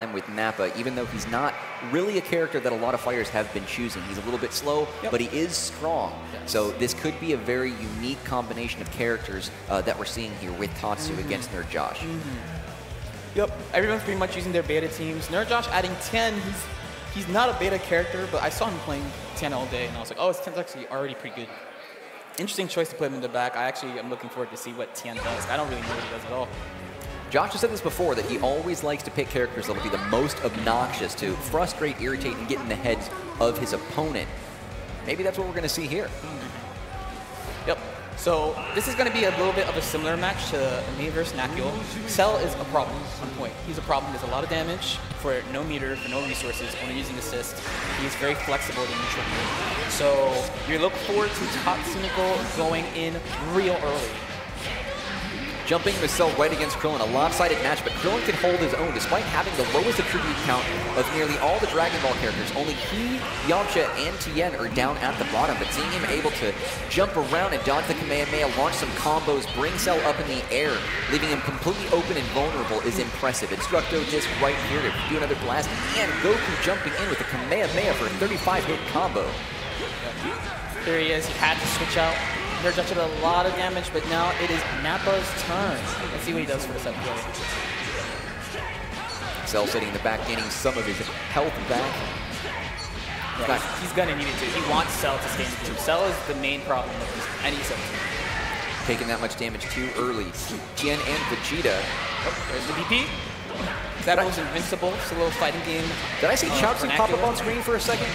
happen with Nappa, even though he's not really a character that a lot of fighters have been choosing. He's a little bit slow, but he is strong. Yes. So this could be a very unique combination of characters that we're seeing here with Tatsu against NerdJosh. Yep, everyone's pretty much using their beta teams. NerdJosh adding Tien, he's not a beta character, but I saw him playing Tien all day, and I was like, oh, Tien's actually already pretty good. Interesting choice to put him in the back. I actually am looking forward to see what Tien does. I don't really know what he does at all. Josh has said this before, that he always likes to pick characters that will be the most obnoxious to frustrate, irritate, and get in the heads of his opponent. Maybe that's what we're going to see here. Yep. So this is going to be a little bit of a similar match to Mei vs. Nakio. Cell is a problem on point. He's a problem. There's a lot of damage for no meter, for no resources, only using assist. He's very flexible to neutral game. So you look forward to Tatsu going in real early. Jumping the cell right against Krillin, a lopsided match, but Krillin can hold his own despite having the lowest attribute count of nearly all the Dragon Ball characters. Only he, Yamcha, and Tien are down at the bottom, but seeing him able to jump around and dodge the Kamehameha, launch some combos, bring Cell up in the air, leaving him completely open and vulnerable is impressive. Instructo Disc right here to do another blast, and Goku jumping in with the Kamehameha for a 35-hit combo. There he is. He had to switch out. NerdJosh did a lot of damage, but now it is Nappa's turn. Let's see what he does for the second play. Cell sitting in the back, gaining some of his health back. Yeah, he's gonna need it to. He wants Cell to stay in the game. Cell is the main problem of any Cell team. Taking that much damage too early. Tien and Vegeta. Oh, there's the BP. That was invincible. It's a little fighting game. Did I see Chaozu pop up on screen for a second?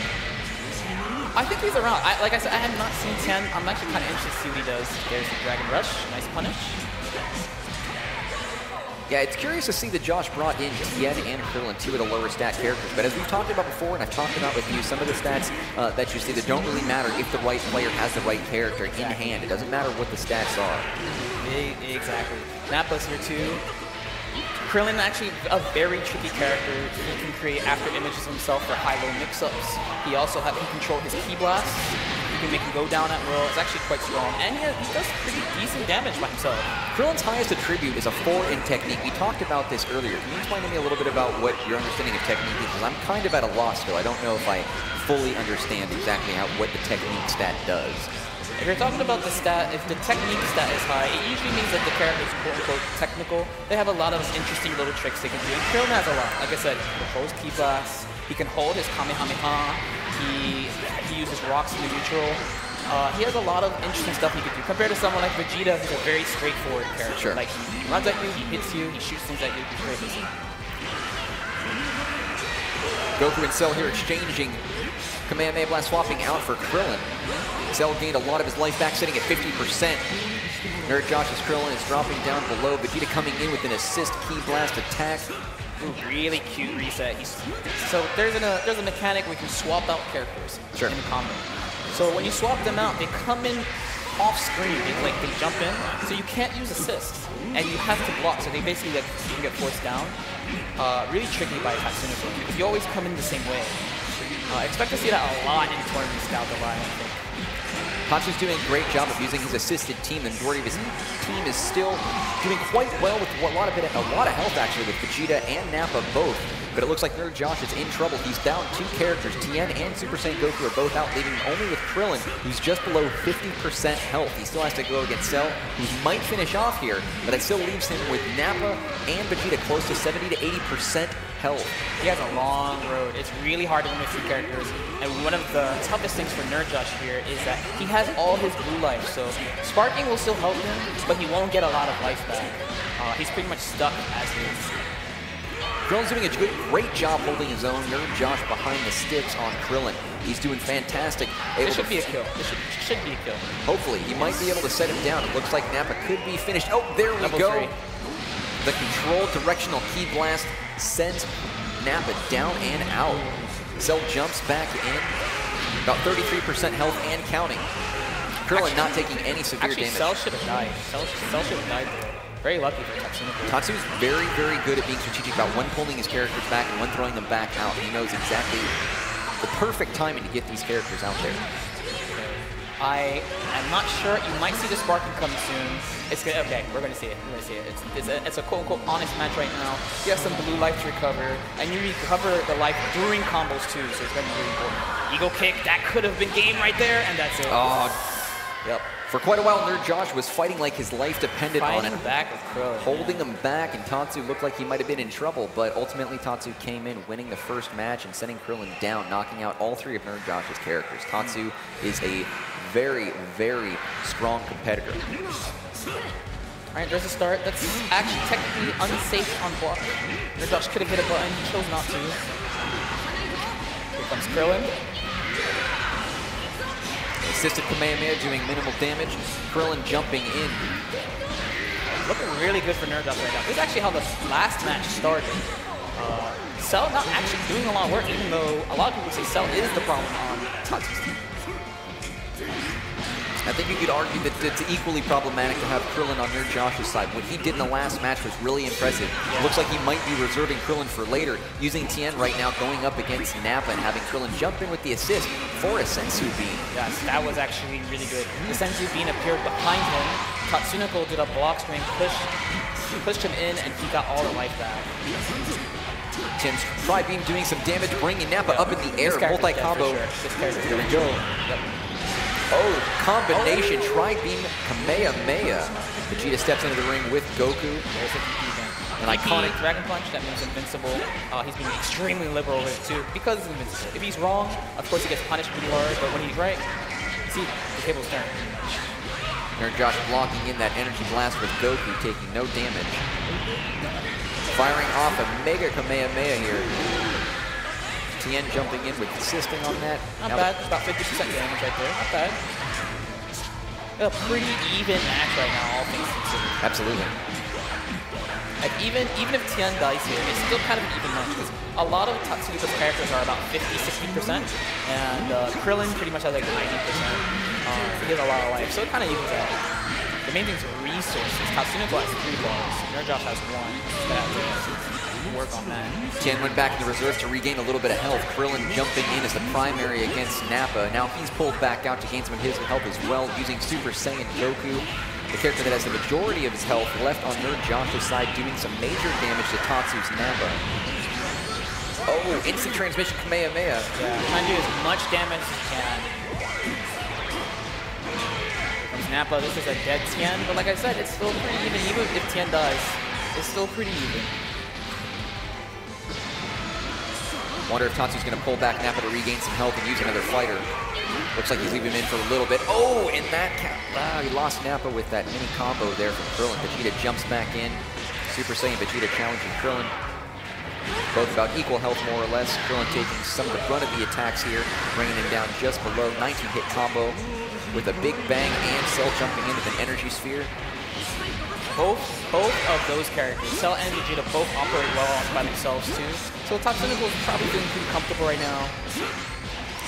I think he's around. Like I said, I have not seen Tien. I'm actually kind of interested to see what he does. There's the Dragon Rush. Nice punish. Yeah, it's curious to see that Josh brought in Tien and Krillin, two of the lower stat characters. But as we've talked about before, and I've talked about with you, some of the stats that you see that don't really matter if the right player has the right character in hand. It doesn't matter what the stats are. Exactly. Nappa's here too. Krillin actually a very tricky character. He can create after images himself for high-low mix-ups. He also can control his ki blast. He can make him go down at will. It's actually quite strong. And he does pretty decent damage by himself. Krillin's highest attribute is a 4 in technique. We talked about this earlier. Can you explain to me a little bit about what your understanding of technique is? Because I'm kind of at a loss still. I don't know if I fully understand exactly what the technique stat does. If you're talking about the stat, if the technique stat is high, it usually means that the character is quote-unquote technical. They have a lot of interesting little tricks they can do. And Krillin has a lot. Like I said, he controls ki blast. He can hold his Kamehameha. He uses rocks in the neutral. He has a lot of interesting stuff he could do. Compared to someone like Vegeta, who's a very straightforward character. Sure. Like, he runs at you, he hits you, he shoots things at you. He's very busy. Goku and Cell here exchanging Kamehameha Blast, swapping out for Krillin. Cell gained a lot of his life back, sitting at 50%. NerdJosh's Krillin is dropping down below. Vegeta coming in with an assist ki blast attack. Ooh, really cute reset. So there's a mechanic where you can swap out characters in the combo. So when you swap them out, they come in off screen, they jump in, so you can't use assists, and you have to block. So they basically you can get forced down. Really tricky by Tatsu because you always come in the same way. Expect to see that a lot in tournaments down the line, I think. Tatsu's doing a great job of using his assisted team. The majority of his team is still doing quite well with a lot of health actually with Vegeta and Nappa both. But it looks like NerdJosh is in trouble. He's down 2 characters. Tien and Super Saiyan Goku are both out, leaving him only with Krillin, who's just below 50% health. He still has to go against Cell, who might finish off here, but it still leaves him with Nappa and Vegeta close to 70 to 80% health. He has a long road. It's really hard to win with 2 characters. And one of the toughest things for NerdJosh here is that he has all his blue life. So sparking will still help him, but he won't get a lot of life back. He's pretty much stuck as is. Krillin's doing a great job holding his own. NerdJosh behind the sticks on Krillin. He's doing fantastic. This should be a kill. This should be a kill. Hopefully. He might be able to set him down. It looks like Nappa could be finished. Oh, there we go. 3. The controlled directional ki blast sends Nappa down and out. Cell jumps back in. About 33% health and counting. Krillin not taking any severe damage. Cell should have died. Cell should have died there. Very lucky for Tatsu. Tatsu's very, very good at being strategic about when pulling his characters back and when throwing them back out. He knows exactly the perfect timing to get these characters out there. I'm not sure. You might see the sparking coming soon. It's good. Okay, we're gonna see it. We're gonna see it. It's a quote-unquote honest match right now. You have some blue life to recover, and you recover the life during combos too. So it's gonna be really important. Eagle kick. That could have been game right there, and that's it. Oh, yep. For quite a while, NerdJosh was fighting like his life depended on it. Back with Krillin, holding him back, and Tatsu looked like he might have been in trouble, but ultimately Tatsu came in, winning the first match and sending Krillin down, knocking out all 3 of NerdJosh's characters. Tatsu is a very, very strong competitor. All right, there's a start. That's actually technically unsafe on block. NerdJosh could have hit a button, he chose not to. Here comes Krillin. Assisted Kamehameha doing minimal damage. Krillin jumping in. Looking really good for NerdJosh right now. This is actually how the last match started. Cell not actually doing a lot of work, even though a lot of people say Cell is the problem on Tatsu's team. I think you could argue that it's equally problematic to have Krillin on NerdJosh's side. What he did in the last match was really impressive. Yeah. Looks like he might be reserving Krillin for later, using Tien right now going up against Nappa and having Krillin jump in with the assist for a Sensu Bean. Yes, that was actually really good. The Sensu Bean appeared behind him. Tatsunoko did a block string push. He pushed him in and he got all the life back. Tien's Tri-Beam doing some damage, bringing Nappa up in the air. Multi-combo. Sure. Here we go. Yep. Oh, combination Tri-Beam Kamehameha. Vegeta steps into the ring with Goku. There's an iconic Dragon Punch, that means invincible. He's being extremely liberal with it too, because it's invincible. If he's wrong, of course he gets punished pretty hard, but when he's right, see, the table's turned. NerdJosh blocking in that energy blast with Goku, taking no damage. Firing off a Mega Kamehameha here. Tien jumping in with assisting on that. Not bad. It's about 50% damage right there. Not bad. A pretty even match right now, all things considered. Absolutely. Like even if Tien dies here, it's still kind of an even match because a lot of Tatsunoko's characters are about 50-60%, and Krillin pretty much has like 90%. He has a lot of life, so it kind of evens out. The main thing is resources. Tatsunoko has 3 bars. NerdJosh has 1. Work on that. Tien went back in the reserves to regain a little bit of health. Krillin jumping in as the primary against Nappa. Now he's pulled back out to gain some of his health as well, using Super Saiyan Goku, the character that has the majority of his health left on NerdJosh's side, doing some major damage to Tatsu's Nappa. Oh, instant transmission Kamehameha. Yeah, trying to do as much damage as he can. Here comes Nappa. This is a dead Tien, but like I said, it's still pretty even. Even if Tien dies, it's still pretty even. Wonder if Tatsu's going to pull back Nappa to regain some health and use another fighter. Looks like he's leaving him in for a little bit. Oh, and that he lost Nappa with that mini combo there from Krillin. Vegeta jumps back in. Super Saiyan Vegeta challenging Krillin. Both about equal health, more or less. Krillin taking some of the brunt of the attacks here, bringing him down just below. 19-hit combo with a big bang and Cell jumping in with an energy sphere. Both of those characters, Cell and Vegeta, both operate well by themselves too. So Tatsunoko is probably feeling pretty comfortable right now.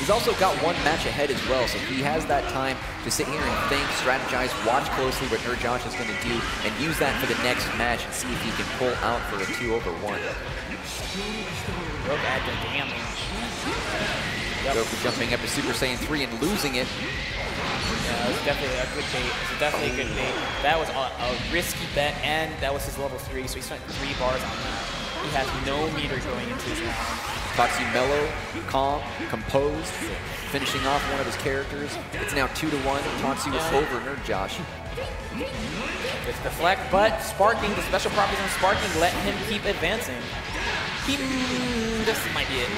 He's also got 1 match ahead as well, so he has that time to sit here and think, strategize, watch closely what NerdJosh is going to do, and use that for the next match and see if he can pull out for a 2-over-1. Look at the damage. Goku jumping up to Super Saiyan 3 and losing it. Yeah, it was definitely a good bait. It was definitely a good bait. That was a risky bet, and that was his level 3, so he spent 3 bars on that. He has no meter going into his round. Tatsu mellow, calm, composed, finishing off one of his characters. It's now 2-1. Tatsu is over NerdJosh. It's deflect, but sparking, the special properties on sparking let him keep advancing. This might be it.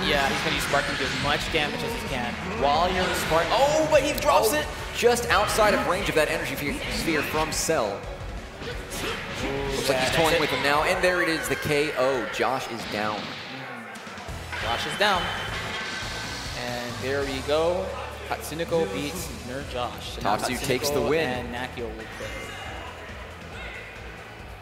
Yeah, he's going to use sparking to do as much damage as he can while you're in the spark. Oh, but he drops it! Just outside of range of that energy sphere from Cell. Looks like he's toying with him now, and there it is, the KO. Josh is down. Josh is down. And there we go. Tatsunoko beats NerdJosh. Tatsu takes the win. And Nakio will play.